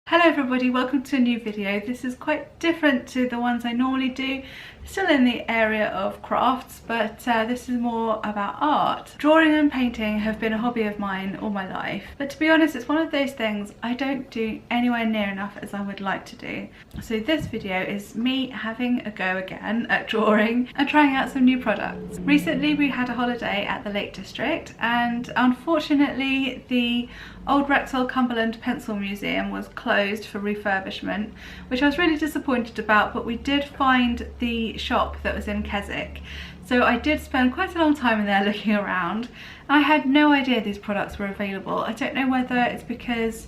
Hello everybody, welcome to a new video. This is quite different to the ones I normally do. Still in the area of crafts, but this is more about art. Drawing and painting have been a hobby of mine all my life, but to be honest, it's one of those things I don't do anywhere near enough as I would like to do. So this video is me having a go again at drawing and trying out some new products. Recently we had a holiday at the Lake District, and unfortunately the old Wrexham Cumberland Pencil Museum was closed for refurbishment, which I was really disappointed about, but we did find the shop that was in Keswick. So I did spend quite a long time in there looking around. I had no idea these products were available. I don't know whether it's because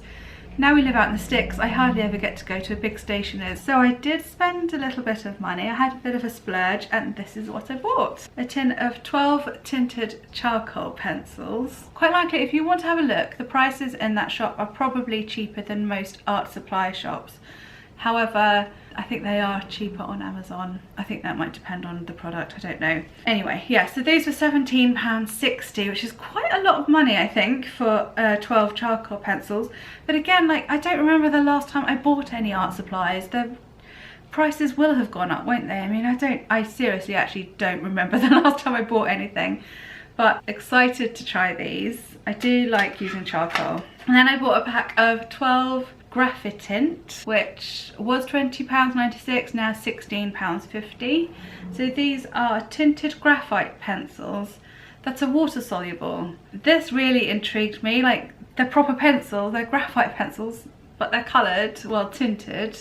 now we live out in the sticks, I hardly ever get to go to a big stationer's. So I did spend a little bit of money. I had a bit of a splurge, and this is what I bought. A tin of 12 tinted charcoal pencils. Quite likely, if you want to have a look, the prices in that shop are probably cheaper than most art supply shops. However, I think they are cheaper on Amazon. I think that might depend on the product, I don't know. Anyway, yeah, so these were £17.60, which is quite a lot of money, I think, for 12 charcoal pencils. But again, like, I don't remember the last time I bought any art supplies. The prices will have gone up, won't they? I mean, I seriously actually don't remember the last time I bought anything. But excited to try these. I do like using charcoal. And then I bought a pack of 12 Graphite, which was £20.96, now £16.50. So these are tinted graphite pencils that are water soluble. This really intrigued me. Like, they're proper pencils, they're graphite pencils, but they're coloured, well, tinted.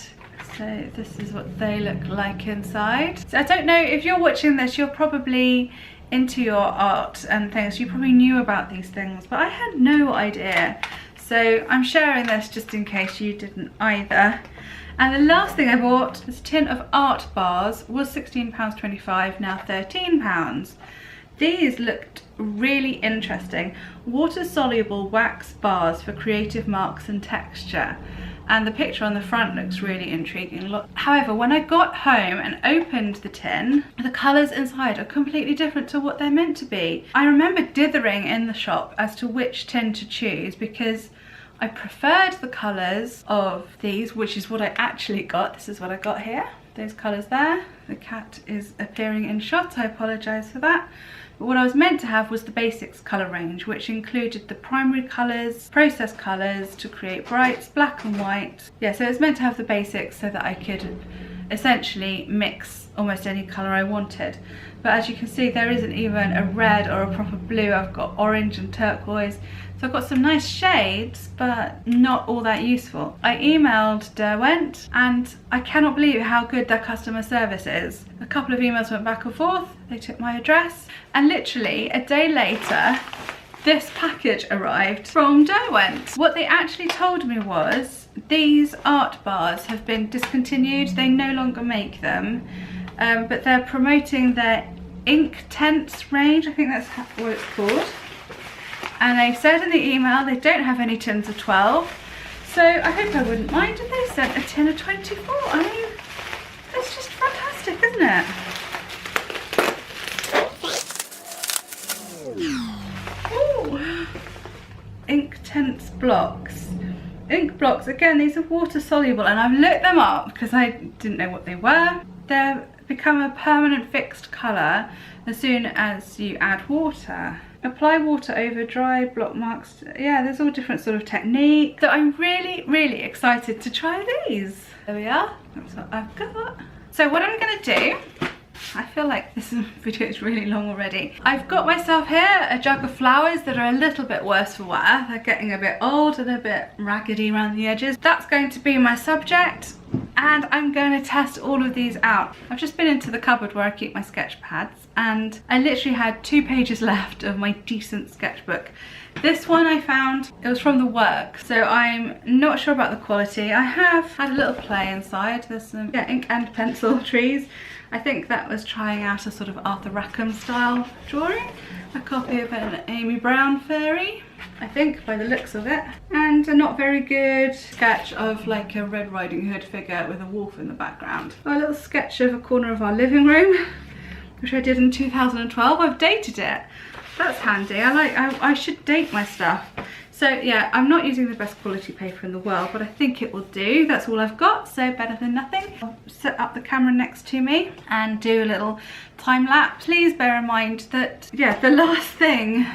So this is what they look like inside. So I don't know, if you're watching this, you're probably into your art and things, you probably knew about these things, but I had no idea. So I'm sharing this just in case you didn't either. And the last thing I bought, this tin of Artbars, was £16.25, now £13. These looked really interesting. Water soluble wax bars for creative marks and texture. And the picture on the front looks really intriguing. Look. However, when I got home and opened the tin, the colours inside are completely different to what they're meant to be. I remember dithering in the shop as to which tin to choose because I preferred the colours of these, which is what I actually got. This is what I got here. Those colours there. The cat is appearing in shot, I apologise for that. But what I was meant to have was the basics colour range, which included the primary colours, process colours to create brights, black and white. Yeah, so it was meant to have the basics so that I could essentially mix almost any colour I wanted. But as you can see, there isn't even a red or a proper blue. I've got orange and turquoise. So I've got some nice shades, but not all that useful. I emailed Derwent, and I cannot believe how good their customer service is. A couple of emails went back and forth, they took my address, and literally a day later, this package arrived from Derwent. What they actually told me was, these Artbars have been discontinued, they no longer make them, but they're promoting their Inktense range, I think that's what it's called. And they said in the email they don't have any tins of 12, so I hope I wouldn't mind if they sent a tin of 24. I mean, it's just fantastic, isn't it? Ooh. Inktense Blocks. Ink blocks, again, these are water soluble, and I've looked them up because I didn't know what they were. They've become a permanent fixed colour as soon as you add water. Apply water over dry block marks. Yeah, there's all different sort of techniques. So I'm really, really excited to try these. There we are, that's what I've got. So what I'm gonna do, I feel like this video is really long already. I've got myself here a jug of flowers that are a little bit worse for wear. They're getting a bit old and a bit raggedy around the edges. That's going to be my subject, and I'm going to test all of these out. I've just been into the cupboard where I keep my sketch pads, and I literally had 2 pages left of my decent sketchbook. This one I found, it was from the work, so I'm not sure about the quality. I have had a little play inside. There's some ink and pencil trees. I think that was trying out a sort of Arthur Rackham style drawing. A copy of an Amy Brown fairy, I think, by the looks of it. And a not very good sketch of like a Red Riding Hood figure with a wolf in the background. A little sketch of a corner of our living room, which I did in 2012. I've dated it. that's handy. I should date my stuff. So yeah, I'm not using the best quality paper in the world, but I think it will do. That's all I've got, so better than nothing. I'll set up the camera next to me and do a little time lapse. Please bear in mind that, yeah, the last thing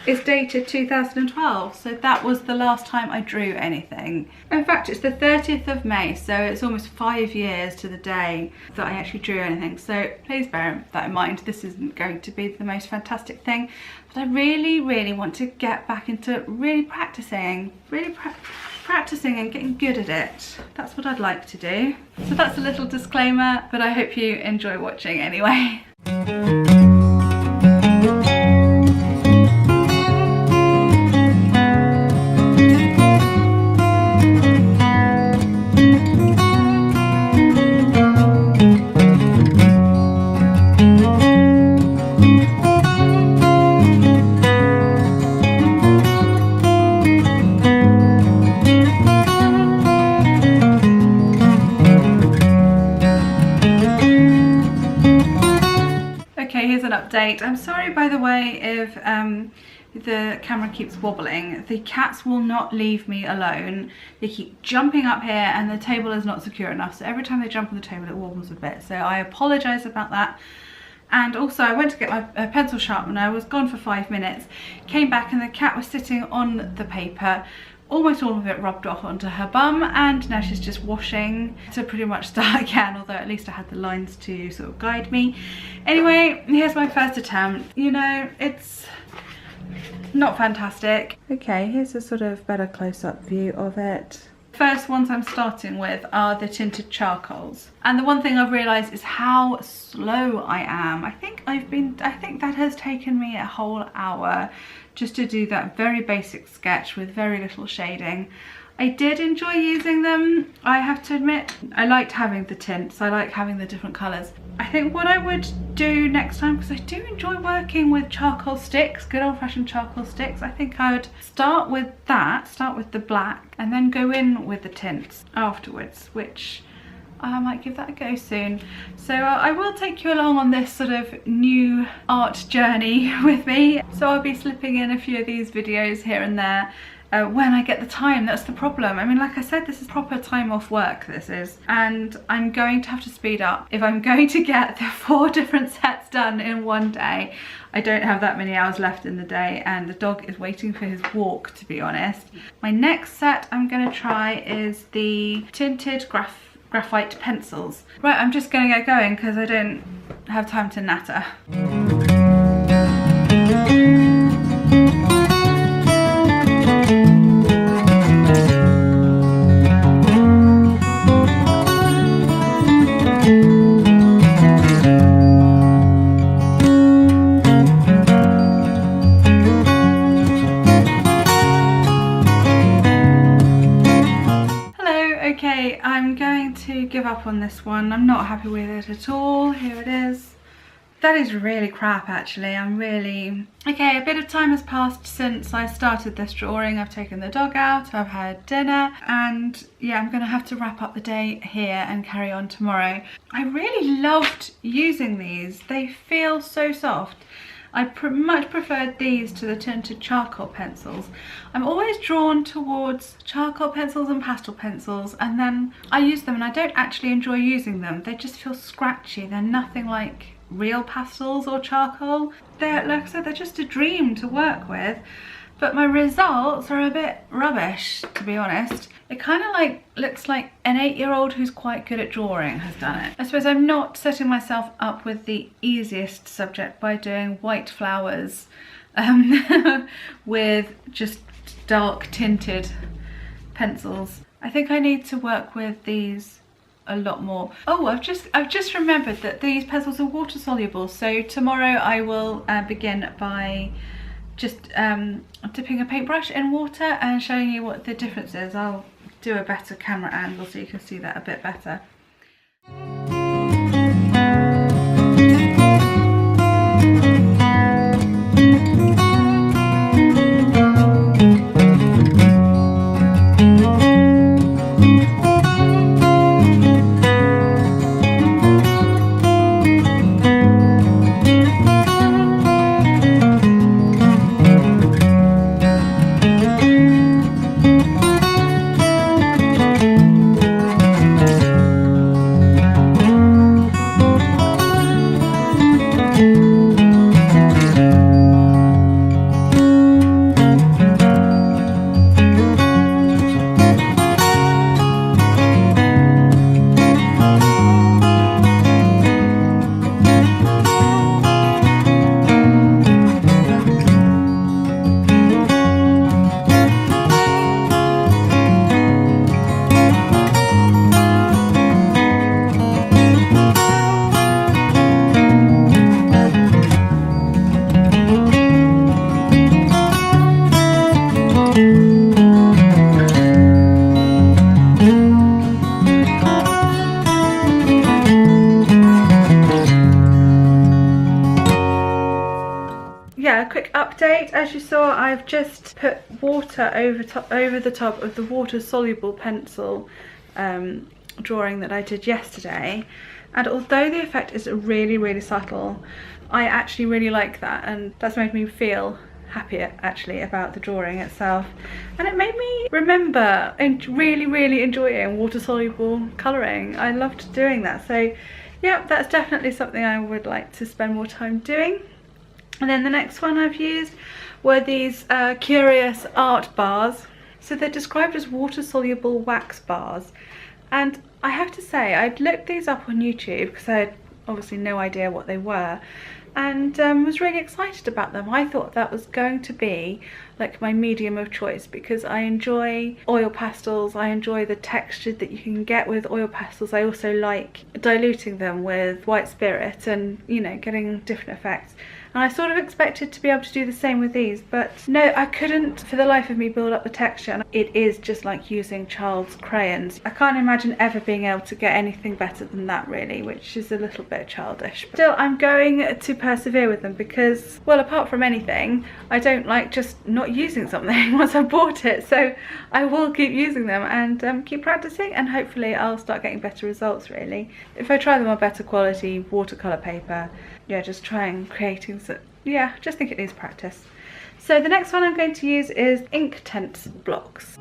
is dated 2012, so that was the last time I drew anything. In fact, it's the 30th of May, so it's almost 5 years to the day that I actually drew anything. So please bear that in mind. This isn't going to be the most fantastic thing, but I really, really want to get back into really practicing and getting good at it. That's what I'd like to do. So that's a little disclaimer, but I hope you enjoy watching anyway. Update. I'm sorry, by the way, if the camera keeps wobbling. The cats will not leave me alone. They keep jumping up here and the table is not secure enough, so every time they jump on the table it wobbles a bit, so I apologize about that. And also I went to get my pencil sharpener. I was gone for 5 minutes, came back and the cat was sitting on the paper, almost all of it rubbed off onto her bum, and now she's just washing to pretty much start again, although at least I had the lines to sort of guide me. Anyway, here's my first attempt. You know, it's not fantastic. Okay, here's a sort of better close-up view of it. First ones I'm starting with are the Tinted Charcoals, and the one thing I've realised is how slow I am. I think that has taken me a whole hour just to do that very basic sketch with very little shading. I did enjoy using them, I have to admit. I liked having the tints, I like having the different colours. I think what I would do next time, because I do enjoy working with charcoal sticks, good old-fashioned charcoal sticks, I think I would start with the black, and then go in with the tints afterwards, which I might give that a go soon. So I will take you along on this sort of new art journey with me. So I'll be slipping in a few of these videos here and there when I get the time. That's the problem. I mean, like I said, this is proper time off work, this is, and I'm going to have to speed up if I'm going to get the 4 different sets done in one day. I don't have that many hours left in the day, and the dog is waiting for his walk, to be honest. My next set I'm going to try is the Tinted Graphite Pencils. Right, I'm just going to get going because I don't have time to natter. Okay, I'm going to give up on this one. I'm not happy with it at all. Here it is. That is really crap, actually. Okay, a bit of time has passed since I started this drawing. I've taken the dog out, I've had dinner, and yeah, I'm gonna have to wrap up the day here and carry on tomorrow. I really loved using these. They feel so soft. I much preferred these to the Tinted Charcoal pencils. I'm always drawn towards charcoal pencils and pastel pencils, and then I use them and I don't actually enjoy using them. They just feel scratchy. They're nothing like real pastels or charcoal. They're, like I said, they're just a dream to work with, but my results are a bit rubbish, to be honest. It kind of looks like an 8-year-old who's quite good at drawing has done it. I suppose I'm not setting myself up with the easiest subject by doing white flowers with just dark tinted pencils. I think I need to work with these a lot more. Oh, I've just remembered that these pencils are water soluble, so tomorrow I will begin by just dipping a paintbrush in water and showing you what the difference is. I'll do a better camera angle so you can see that a bit better. update. As you saw, I've just put water over the top of the water soluble pencil drawing that I did yesterday, and although the effect is really subtle, I actually really like that, and that's made me feel happier actually about the drawing itself, and it made me remember and really enjoying water soluble colouring. I loved doing that, so yeah, that's definitely something I would like to spend more time doing. And then the next one I've used were these curious art bars. So they're described as water soluble wax bars, and I have to say I'd looked these up on YouTube because I had obviously no idea what they were, and was really excited about them. I thought that was going to be like my medium of choice because I enjoy oil pastels, I enjoy the texture that you can get with oil pastels. I also like diluting them with white spirit and, you know, getting different effects. And I sort of expected to be able to do the same with these, but no, I couldn't for the life of me build up the texture. And it is just like using child's crayons. I can't imagine ever being able to get anything better than that really, which is a little bit childish. Still, I'm going to persevere with them because, well, apart from anything, I don't like just not using something once I've bought it. So I will keep using them and keep practicing, and hopefully I'll start getting better results really. If I try them on better quality watercolour paper, yeah, just trying creating some, yeah, just think it needs practice. So the next one I'm going to use is Inktense Blocks.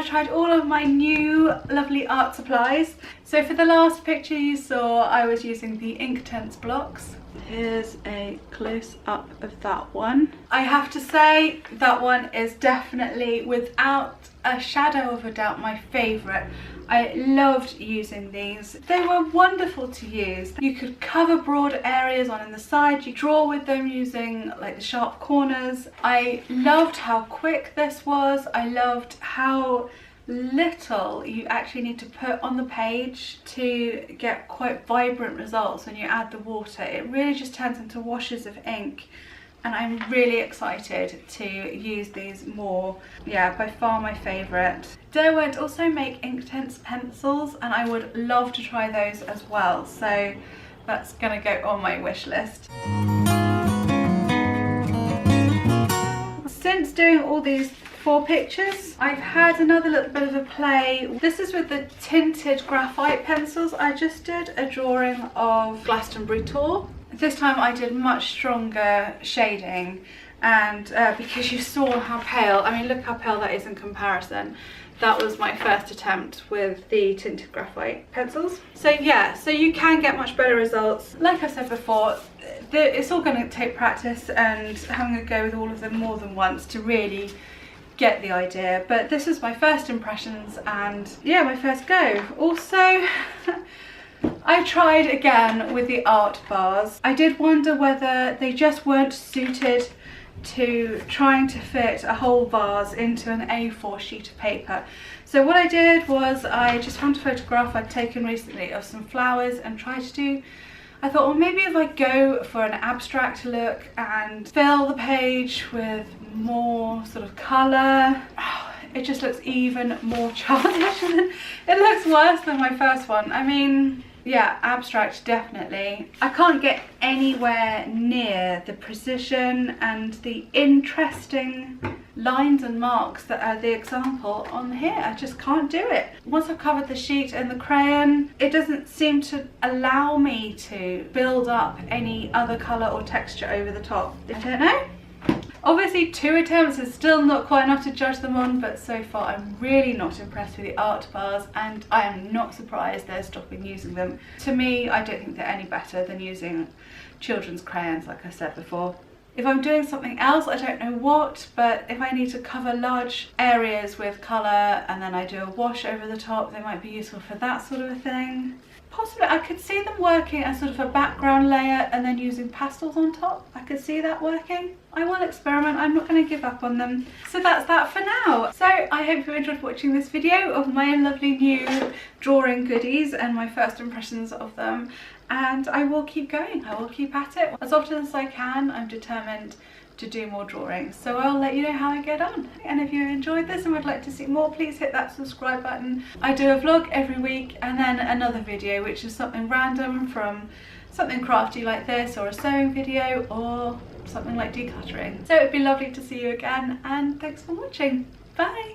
Tried all of my new lovely art supplies. So for the last picture you saw, I was using the Inktense Blocks. Here's a close-up of that one. I have to say that one is definitely, without a shadow of a doubt, my favourite. I loved using these. They were wonderful to use. You could cover broad areas on the side. You draw with them using like the sharp corners. I loved how quick this was. I loved how little you actually need to put on the page to get quite vibrant results when you add the water. It really just turns into washes of ink, and I'm really excited to use these more. Yeah, by far my favourite. Derwent also make Inktense Pencils, and I would love to try those as well, so that's gonna go on my wish list. Since doing all these 4 pictures, I've had another little bit of a play. This is with the tinted graphite pencils. I just did a drawing of Glastonbury tour. This time I did much stronger shading, and because you saw how pale, I mean look how pale that is in comparison. That was my first attempt with the tinted graphite pencils. So yeah, so you can get much better results. Like I said before, it's all going to take practice and having a go with all of them more than once to really get the idea, but this is my first impressions and yeah, my first go. Also I tried again with the art bars. I did wonder whether they just weren't suited to trying to fit a whole vase into an A4 sheet of paper. So what I did was I just found a photograph I'd taken recently of some flowers and tried to do, I thought, well, maybe if I go for an abstract look and fill the page with more sort of colour, it just looks even more childish and it looks worse than my first one. I mean, yeah, abstract definitely. I can't get anywhere near the precision and the interesting lines and marks that are the example on here. I just can't do it. Once I've covered the sheet and the crayon, it doesn't seem to allow me to build up any other colour or texture over the top. I don't know. Obviously 2 attempts is still not quite enough to judge them on, but so far I'm really not impressed with the art bars, and I am not surprised they're stopping using them. To me, I don't think they're any better than using children's crayons, like I said before. If I'm doing something else, I don't know what, but if I need to cover large areas with colour and then I do a wash over the top, they might be useful for that sort of a thing. Possibly I could see them working as sort of a background layer and then using pastels on top. I could see that working. I will experiment, I'm not going to give up on them. So that's that for now. So I hope you enjoyed watching this video of my lovely new drawing goodies and my first impressions of them. And I will keep going, I will keep at it as often as I can. I'm determined to do more drawings, so I'll let you know how I get on. And if you enjoyed this and would like to see more, please hit that subscribe button. I do a vlog every week and then another video which is something random, from something crafty like this, or a sewing video, or something like decluttering. So it'd be lovely to see you again, and thanks for watching. Bye!